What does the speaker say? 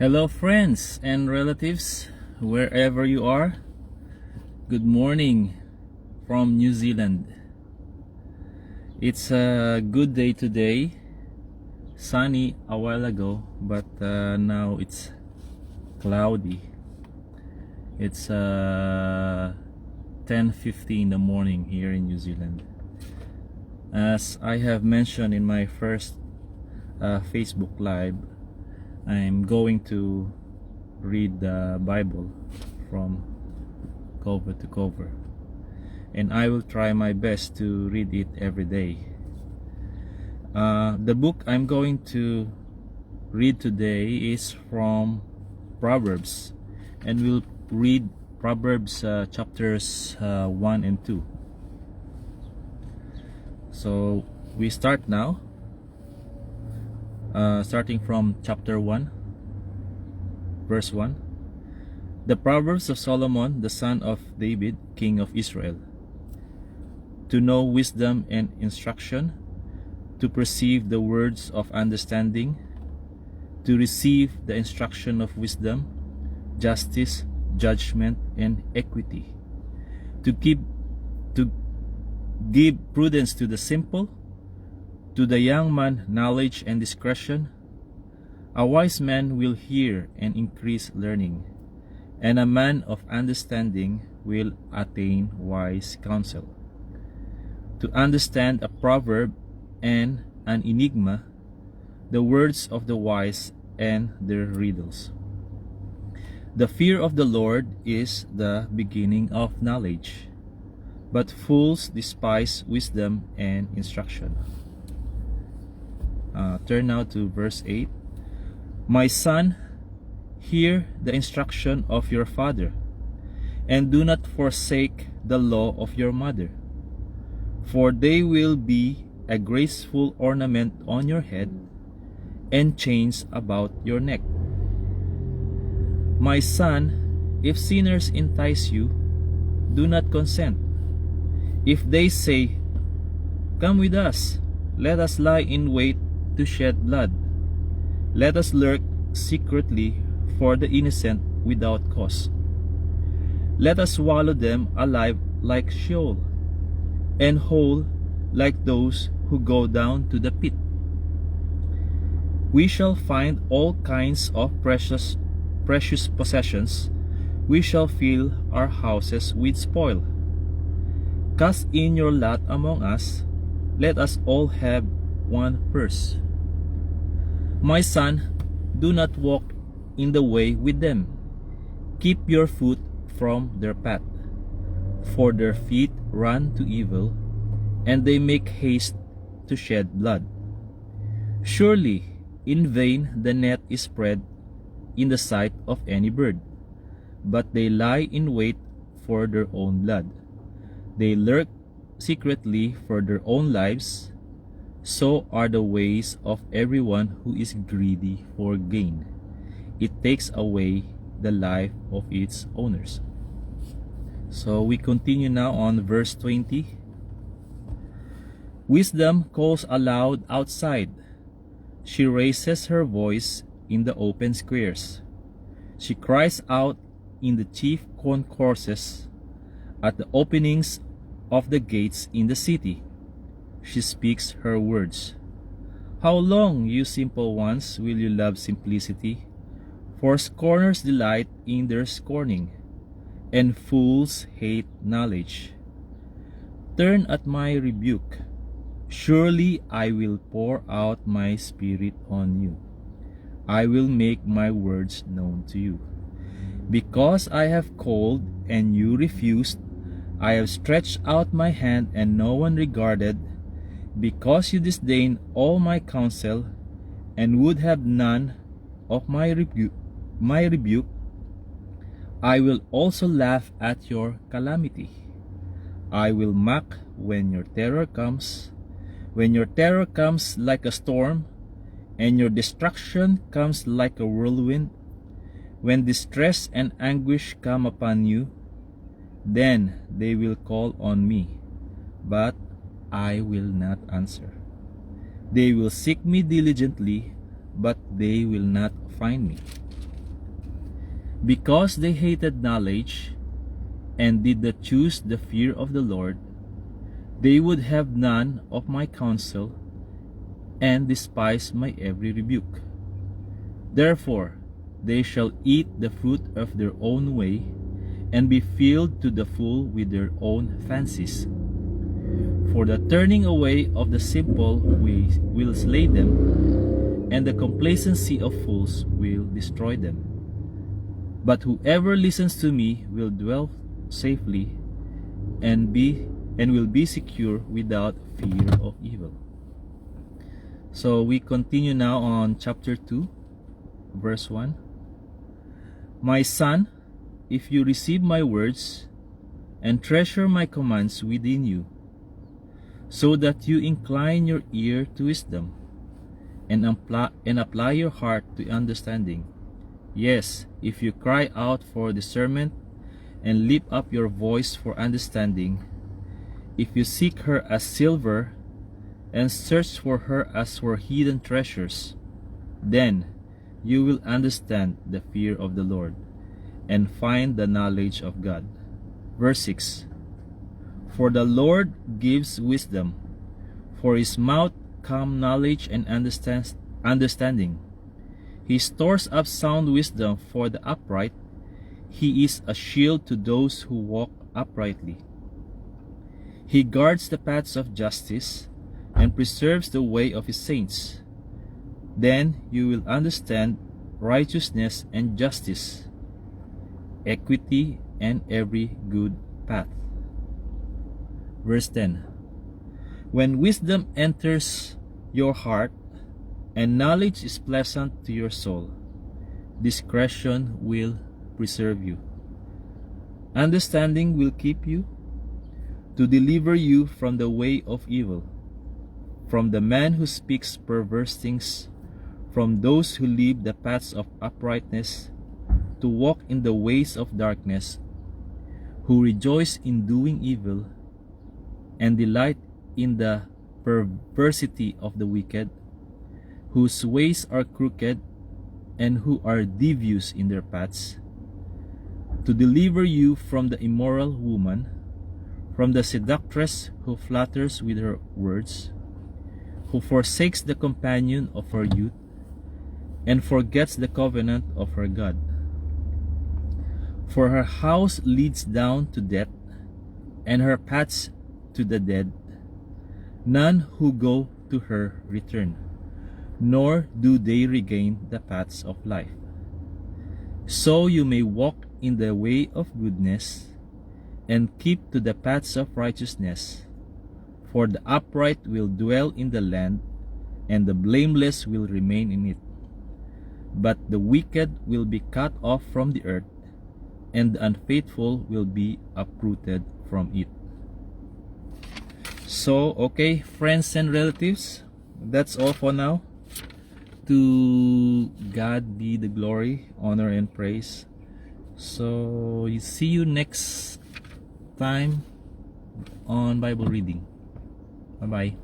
Hello, friends and relatives, wherever you are. Good morning from New Zealand. It's a good day today. Sunny a while ago, but now it's cloudy. It's 10:50 in the morning here in New Zealand. As I have mentioned in my first Facebook Live, I'm going to read the Bible from cover to cover, and I will try my best to read it every day. The book I'm going to read today is from Proverbs, and we'll read Proverbs chapters 1 and 2. So we start now. Starting from chapter 1, verse 1. The Proverbs of Solomon, the son of David, king of Israel. To know wisdom and instruction, to perceive the words of understanding, to receive the instruction of wisdom, justice, judgment, and equity, to give prudence to the simple, to the young man knowledge and discretion. A wise man will hear and increase learning, and a man of understanding will attain wise counsel. To understand a proverb and an enigma, the words of the wise and their riddles. The fear of the Lord is the beginning of knowledge, but fools despise wisdom and instruction. Turn now to verse 8. My son, hear the instruction of your father, and do not forsake the law of your mother, for they will be a graceful ornament on your head and chains about your neck. My son, if sinners entice you, do not consent. If they say, come with us, let us lie in wait to shed blood. Let us lurk secretly for the innocent without cause. Let us swallow them alive like Sheol, and whole like those who go down to the pit. We shall find all kinds of precious possessions. We shall fill our houses with spoil. Cast in your lot among us. Let us all have one purse. My son, do not walk in the way with them. Keep your foot from their path, for their feet run to evil, and they make haste to shed blood. Surely in vain the net is spread in the sight of any bird, but they lie in wait for their own blood. They lurk secretly for their own lives. So are the ways of everyone who is greedy for gain. It takes away the life of its owners. So we continue now on verse 20. Wisdom calls aloud outside. She raises her voice in the open squares. She cries out in the chief concourses, at the openings of the gates in the city. She speaks her words. How long, you simple ones, will you love simplicity? For scorners delight in their scorning, and fools hate knowledge. Turn at my rebuke. Surely I will pour out my spirit on you. I will make my words known to you. Because I have called and you refused, I have stretched out my hand and no one regarded. Because you disdain all my counsel and would have none of my rebuke, I will also laugh at your calamity. I will mock when your terror comes like a storm, and your destruction comes like a whirlwind. When distress and anguish come upon you, then they will call on me, but I will not answer. They will seek me diligently, but they will not find me. Because they hated knowledge and did not choose the fear of the Lord, they would have none of my counsel and despise my every rebuke. Therefore, they shall eat the fruit of their own way and be filled to the full with their own fancies. For the turning away of the simple will slay them, and the complacency of fools will destroy them. But whoever listens to me will dwell safely and will be secure without fear of evil. So we continue now on chapter 2, verse 1. My son, if you receive my words and treasure my commands within you, so that you incline your ear to wisdom and apply your heart to understanding. Yes, if you cry out for discernment and lift up your voice for understanding, if you seek her as silver and search for her as for hidden treasures, then you will understand the fear of the Lord and find the knowledge of God. Verse 6. For the Lord gives wisdom, for his mouth come knowledge and understanding. He stores up sound wisdom for the upright. He is a shield to those who walk uprightly. He guards the paths of justice and preserves the way of his saints. Then you will understand righteousness and justice, equity and every good path. Verse 10. When wisdom enters your heart and knowledge is pleasant to your soul, discretion will preserve you. Understanding will keep you, to deliver you from the way of evil, from the man who speaks perverse things, from those who leave the paths of uprightness, to walk in the ways of darkness, who rejoice in doing evil, and delight in the perversity of the wicked, whose ways are crooked, and who are devious in their paths, to deliver you from the immoral woman, from the seductress who flatters with her words, who forsakes the companion of her youth, and forgets the covenant of her God. For her house leads down to death, and her paths to the dead. None who go to her return, nor do they regain the paths of life. So you may walk in the way of goodness, and keep to the paths of righteousness. For the upright will dwell in the land, and the blameless will remain in it. But the wicked will be cut off from the earth, and the unfaithful will be uprooted from it. So, okay, friends and relatives, that's all for now. To God be the glory, honor, and praise. So, see you next time on Bible reading. Bye-bye.